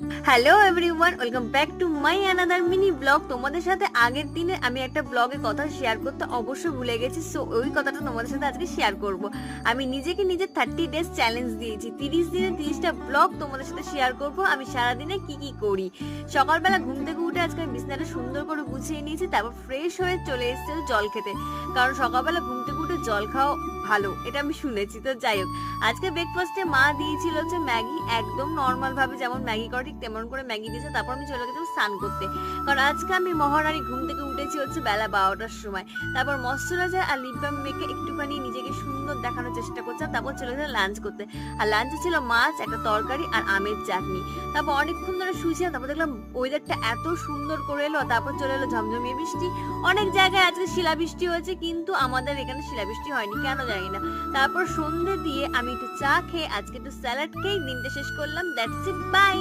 Hello everyone, welcome back to my another mini blog. তোমাদের সাথে আগের দিনে আমি একটা ব্লগে কথা শেয়ার করতে অবশ্যই ভুলে গেছি, সো ওই কথাটা তোমাদের সাথে আজকে শেয়ার করব। আমি নিজেকে নিজে 30 ডেজ চ্যালেঞ্জ দিয়েছি, 30 দিনে 30টা ব্লগ তোমাদের সাথে শেয়ার করব আমি সারাদিনে কি কি করি। সকালবেলা ঘুম থেকে উঠে আজকে আমি বিছানাটা সুন্দর করে গুছিয়ে নিয়েছি, তারপর ফ্রেশ হয়ে চলে এসেছি জল খেতে, কারণ সকালবেলা ঘুম থেকে উঠে জল খাওয়া ভালো, এটা আমি শুনেছি। তো যাই হোক, আজকে ব্রেকফাস্টে মা দিয়েছিল হচ্ছে ম্যাগি, একদম নর্মাল ভাবে যেমন ম্যাগি করে ঠিক তেমন করে ম্যাগি দিয়েছে। তারপর আমি চলে গেছিলাম স্নান করতে, কারণ আজকে আমি মহারানী ঘুম থেকে উঠেছি হচ্ছে বেলা 12টার সময়। তারপর ময়শ্চারাইজার আর লিপ বাম মেখে একটুখানি নিজেকে সুন্দর দেখানোর চেষ্টা করছিলাম। তারপর চলে গেছিলাম লাঞ্চ করতে, আর লাঞ্চে ছিল মাছ, একটা তরকারি আর আমের চাটনি। তারপর অনেকক্ষণ ধরে শুয়েছিলাম, তারপর দেখলাম ওয়েদারটা এত সুন্দর করে এলো, তারপর চলে এলো ঝমঝমিয়ে বৃষ্টি। অনেক জায়গায় আজকে শিলাবৃষ্টি হয়েছে, কিন্তু আমাদের এখানে শিলাবৃষ্টি হয়নি, কেন জানি না। তারপর সন্ধে দিয়ে আমি একটু চা খেয়ে আজকে একটু স্যালাড খেয়ে দিনটা শেষ করলাম। That's it, by.